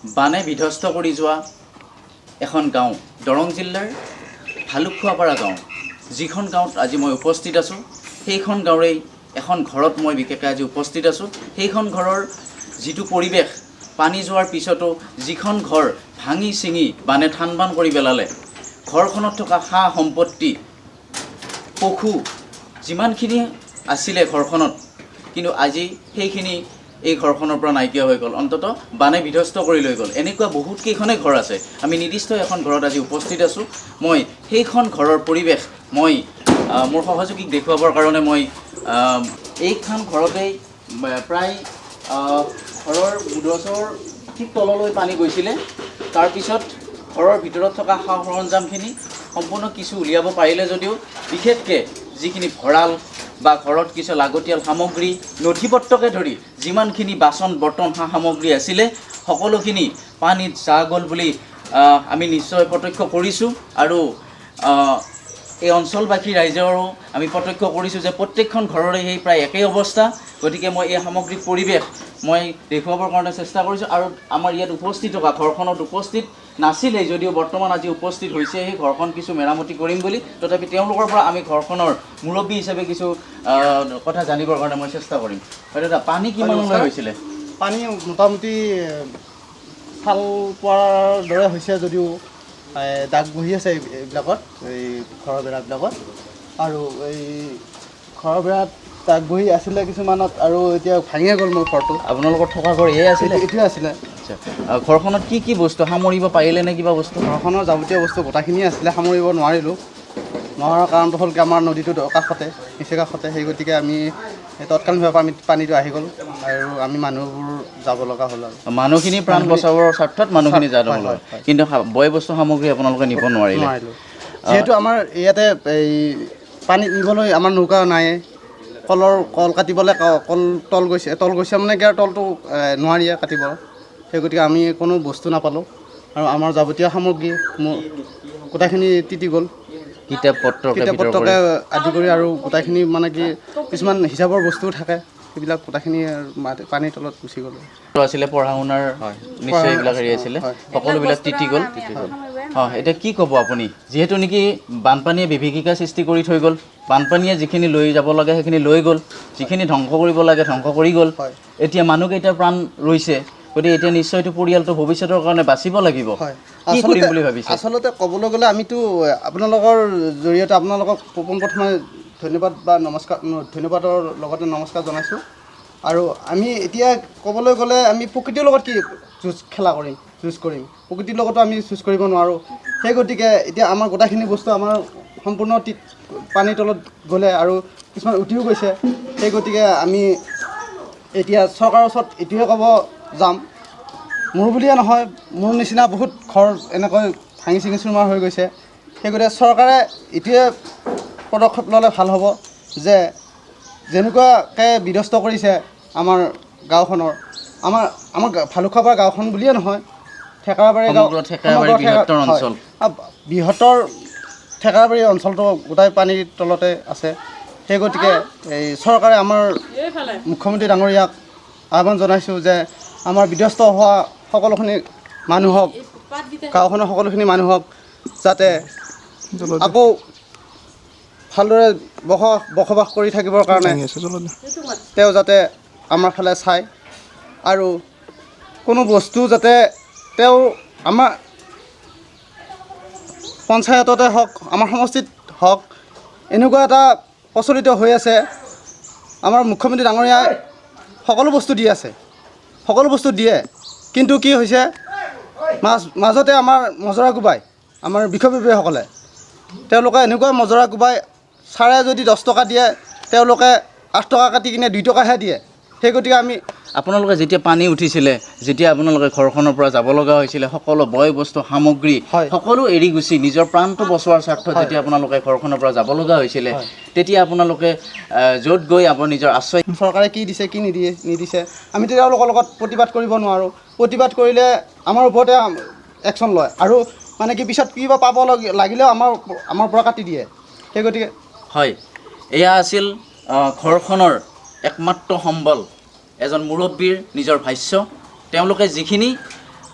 বানে বিধ্বস্ত কৰি যোৱা এখন গাঁও, দৰং জিলাৰ ভালুকখোৱাপাৰা গাঁও, যিখন গাঁৱত আজি মই উপস্থিত আছোঁ, সেইখন গাঁৱৰেই এখন ঘৰত মই বিশেষকৈ আজি উপস্থিত আছোঁ। সেইখন ঘৰৰ যিটো পৰিৱেশ, পানী যোৱাৰ পিছতো যিখন ঘৰ ভাঙি ছিঙি বানে থান বান কৰি পেলালে, ঘৰখনত থকা সা সম্পত্তি, পশু যিমানখিনি আছিলে ঘৰখনত, কিন্তু আজি সেইখিনি এই ঘৰখনৰ পৰা নাইকিয়া হৈ গ'ল, অন্ততঃ বানে বিধ্বস্ত কৰি লৈ গ'ল। এনেকুৱা বহুতকেইখনেই ঘৰ আছে। আমি নিৰ্দিষ্ট এখন ঘৰত আজি উপস্থিত আছোঁ। মই সেইখন ঘৰৰ পৰিৱেশ মই মোৰ সহযোগীক দেখুৱাবৰ কাৰণে মই এইখন ঘৰতেই প্ৰায় ঘৰৰ বুধচৰ ঠিক তললৈ পানী গৈছিলে। তাৰপিছত ঘৰৰ ভিতৰত থকা সা সৰঞ্জামখিনি সম্পূৰ্ণ কিছু উলিয়াব পাৰিলে যদিও বিশেষকৈ যিখিনি ভঁৰাল বা ঘৰত কিছু লাগতিয়াল সামগ্ৰী, নথি-পত্ৰকে ধৰি যিমানখিনি বাচন বৰ্তন সা সামগ্ৰী আছিলে, সকলোখিনি পানীত যাহ গ'ল বুলি আমি নিশ্চয় প্ৰত্যক্ষ কৰিছোঁ। আৰু এই অঞ্চলবাসী ৰাইজৰো আমি প্ৰত্যক্ষ কৰিছোঁ যে প্ৰত্যেকখন ঘৰৰে সেই প্ৰায় একেই অৱস্থা। গতিকে মই এই সামগ্ৰিক পৰিৱেশ মই দেখুৱাবৰ কাৰণে চেষ্টা কৰিছোঁ। আৰু আমাৰ ইয়াত উপস্থিত থকা, ঘৰখনত উপস্থিত নাছিলেই যদিও বৰ্তমান আজি উপস্থিত হৈছে সেই ঘৰখন কিছু মেৰামতি কৰিম বুলি। তথাপি তেওঁলোকৰ পৰা আমি ঘৰখনৰ মুৰব্বী হিচাপে কিছু কথা জানিবৰ কাৰণে মই চেষ্টা কৰিম। হয় দাদা, পানী কিমানলৈ হৈছিলে? পানী মোটামুটি ফাল পোৱাৰ দৰে হৈছে যদিও দাগ বহি আছে এইবিলাকত, এই ঘৰৰ বেৰাবিলাকত। আৰু এই ঘৰৰ বেৰাত দাগ বহি আছিলে কিছুমানত, আৰু এতিয়া ভাঙিয়ে গ'ল মোৰ ঘৰটো। আপোনালোকৰ থকা ঘৰ এয়ে আছিলে? এইটোৱে আছিলে। আচ্ছা, ঘৰখনত কি কি বস্তু সামৰিব পাৰিলে নে কিবা বস্তু? ঘৰখনৰ যাৱতীয় বস্তু গোটাইখিনিয়ে আছিলে, সামৰিব নোৱাৰিলোঁ। নোৱাৰাৰ কাৰণটো হ'ল কি, আমাৰ নদীটো কাষতে, নিচেই কাষতে। সেই গতিকে আমি তৎকালীনভাৱে পানীটো আহি গ'ল আৰু আমি মানুহবোৰ যাব লগা হ'ল। আৰু মানুহখিনি প্ৰাণ বচাবৰ স্বাৰ্থত মানুহখিনি যাব হ'ল, কিন্তু বয় বস্তু সামগ্ৰী আপোনালোকে নিব নোৱাৰিলোঁ। যিহেতু আমাৰ ইয়াতে এই পানী নিবলৈ আমাৰ নৌকা নাই, কল কাটিবলৈ কল তল গৈছে মানে কি আৰু তলটো নোৱাৰিয়ে কাটিব। সেই গতিকে আমি কোনো বস্তু নাপালোঁ আৰু আমাৰ যাৱতীয় সামগ্ৰী গোটাইখিনি তিতি গ'ল। কিতাপ পত্ৰকে আদি কৰি আৰু গোটাইখিনি মানে কি কিছুমান হিচাপৰ বস্তুও থাকে, সেইবিলাক গোটাইখিনি পানীৰ তলত গুচি গ'ল। আছিলে পঢ়া শুনাৰ নিশ্চয় এইবিলাক হেৰি আছিলে, সকলোবিলাক তিতি গ'ল। এতিয়া কি ক'ব আপুনি, যিহেতু নেকি বানপানীয়ে বিভীষিকা সৃষ্টি কৰি থৈ গ'ল, বানপানীয়ে যিখিনি লৈ যাব লাগে সেইখিনি লৈ গ'ল, যিখিনি ধ্বংস কৰিব লাগে ধ্বংস কৰি গ'ল। এতিয়া মানুহকেইটাৰ প্ৰাণ ৰৈছে, গতিকে এতিয়া নিশ্চয়তো পৰিয়ালটো ভৱিষ্যতৰ কাৰণে বাচিব লাগিব। কি কৰিম বুলি ভাবিছে? আচলতে ক'বলৈ গ'লে আমিতো আপোনালোকৰ জৰিয়তে আপোনালোকক পোনপ্ৰথমে ধন্যবাদ বা ধন্যবাদৰ লগতে নমস্কাৰ জনাইছোঁ। আৰু আমি এতিয়া ক'বলৈ গ'লে আমি প্ৰকৃতিৰ লগত কি যুঁজ কৰিম, প্ৰকৃতিৰ লগতো আমি যুঁজ কৰিব নোৱাৰোঁ। সেই গতিকে এতিয়া আমাৰ গোটেইখিনি বস্তু আমাৰ সম্পূৰ্ণ পানীৰ তলত গ'লে আৰু কিছুমান উটিও গৈছে। সেই গতিকে আমি এতিয়া চৰকাৰৰ ওচৰত এইটোৱে ক'ব যাম, মোৰ বুলিয়ে নহয়, মোৰ নিচিনা বহুত ঘৰ এনেকৈ ভাঙি চিঙি চুৰমাৰ হৈ গৈছে। সেই গতিকে চৰকাৰে এইটোৱে পদক্ষেপ ল'লে ভাল হ'ব যে যেনেকুৱাকৈ বিধ্বস্ত কৰিছে আমাৰ গাঁওখনৰ, আমাৰ ভালুকখোৱাপাৰা গাঁওখন বুলিয়ে নহয়, ঠেকাৰাবাৰী অঞ্চল, বৃহত্তৰ ঠেকাৰাবাৰী অঞ্চলটো গোটাই পানীৰ তলতে আছে। সেই গতিকে এই চৰকাৰে আমাৰ মুখ্যমন্ত্ৰী ডাঙৰীয়াক আহ্বান জনাইছোঁ যে আমাৰ বিধ্বস্ত হোৱা সকলোখিনি মানুহক, গাঁওখনৰ সকলোখিনি মানুহক যাতে আকৌ ভালদৰে বসবাস কৰি থাকিবৰ কাৰণে তেওঁ যাতে আমাৰ ফালে চায়, আৰু কোনো বস্তু যাতে তেওঁ আমাৰ পঞ্চায়ততে হওক, আমাৰ সমষ্টিত হওক, এনেকুৱা এটা প্ৰচলিত হৈ আছে। আমাৰ মুখ্যমন্ত্ৰী ডাঙৰীয়াই সকলো বস্তু দি আছে, সকলো বস্তু দিয়ে, কিন্তু কি হৈছে মাজতে আমাৰ মজৰা কোবাই আমাৰ বিষয়ববীয়াসকলে, তেওঁলোকে এনেকুৱা মজৰা কোবাই, ছাৰে যদি 10 টকা দিয়ে তেওঁলোকে 8 টকা কাটি কিনে 2 টকাহে দিয়ে। সেই গতিকে আপোনালোকে যেতিয়া পানী উঠিছিলে, যেতিয়া আপোনালোকে ঘৰখনৰ পৰা যাব লগা হৈছিলে, সকলো বয় বস্তু সামগ্ৰী সকলো এৰি গুচি নিজৰ প্ৰাণটো বচোৱাৰ স্বাৰ্থত যেতিয়া আপোনালোকে ঘৰখনৰ পৰা যাব লগা হৈছিলে, তেতিয়া আপোনালোকে য'ত গৈ আপোনাৰ নিজৰ আশ্ৰয়, চৰকাৰে কি দিছে কি নিদিছে আমি তেওঁলোকৰ লগত প্ৰতিবাদ কৰিব নোৱাৰোঁ। প্ৰতিবাদ কৰিলে আমাৰ ওপৰতে একশ্যন লয়, আৰু মানে কি পিছত কিবা পাব লাগিলেও আমাৰ পৰা কাটি দিয়ে। সেই গতিকে এয়া আছিল ঘৰখনৰ একমাত্ৰ সম্বল, এজন মুৰব্বীৰ নিজৰ ভাষ্য। তেওঁলোকে যিখিনি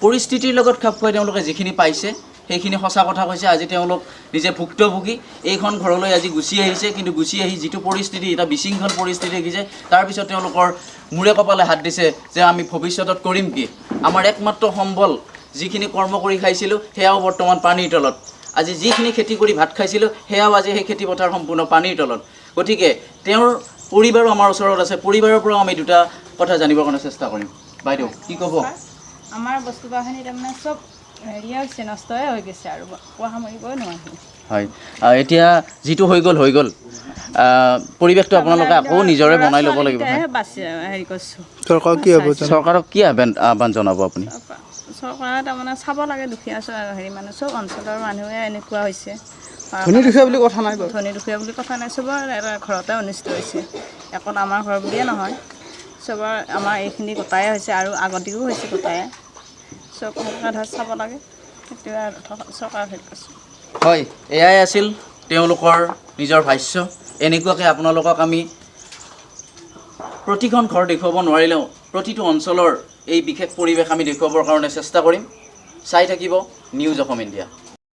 পৰিস্থিতিৰ লগত খাপ খুৱাই তেওঁলোকে যিখিনি পাইছে সেইখিনি সঁচা কথা কৈছে। আজি তেওঁলোক নিজে ভুক্তভোগী। এইখন ঘৰলৈ আজি গুচি আহিছে, কিন্তু গুচি আহি যিটো পৰিস্থিতি, এটা বিশৃংখল পৰিস্থিতি দেখিছে, তাৰপিছত তেওঁলোকৰ মূৰে কপালে হাত দিছে যে আমি ভৱিষ্যতত কৰিম কি। আমাৰ একমাত্ৰ সম্বল যিখিনি কৰ্ম কৰি খাইছিলোঁ সেয়াও বৰ্তমান পানীৰ তলত। আজি যিখিনি খেতি কৰি ভাত খাইছিলোঁ সেয়াও আজি সেই খেতি পথাৰ সম্পূৰ্ণ পানীৰ তলত। গতিকে তেওঁৰ পৰিবাৰো আমাৰ ওচৰত আছে, পৰিবাৰৰ পৰাও আমি দুটা কথা জানিবৰ কাৰণে চেষ্টা কৰিম। বাইদেউ কি ক'ব? আমাৰ বস্তু বাহানি তাৰমানে চব হেৰিয়ে হৈছে, নষ্টই হৈ গৈছে আৰু কোৱা সামৰিবই নোৱাৰি। হয়, এতিয়া যিটো হৈ গ'ল পৰিৱেশটো আপোনালোকে আকৌ নিজৰে বনাই ল'ব লাগিব। হেৰি কৰিছোঁ, চৰকাৰক কি আহ্বান জনাব আপুনি? চৰকাৰে তাৰমানে চাব লাগে, দুখীয়া হেৰি মানুহ চব অঞ্চলৰ মানুহে এনেকুৱা হৈছে। ধনী দুখীয়া বুলি কথা নাই বাৰু, ধনী দুখীয়া বুলি কথা নাই, চবৰ ঘৰতে অনিষ্ট হৈছে। অকল আমাৰ ঘৰ বুলিয়ে নহয়, চবৰ আমাৰ এইখিনি গোটাই হৈছে আৰু আগতেও হৈছে গোটাই। চব ধৰ চাব লাগে, সেইটোৱে চৰকাৰক হেৰি কৰিছোঁ। হয়, এয়াই আছিল তেওঁলোকৰ নিজৰ ভাষ্য। এনেকুৱাকৈ আপোনালোকক আমি প্ৰতিখন ঘৰ দেখুৱাব নোৱাৰিলেও প্ৰতিটো অঞ্চলৰ এই বিশেষ পৰিৱেশ আমি দেখুৱাবৰ কাৰণে চেষ্টা কৰিম। চাই থাকিব নিউজ অসম ইণ্ডিয়া।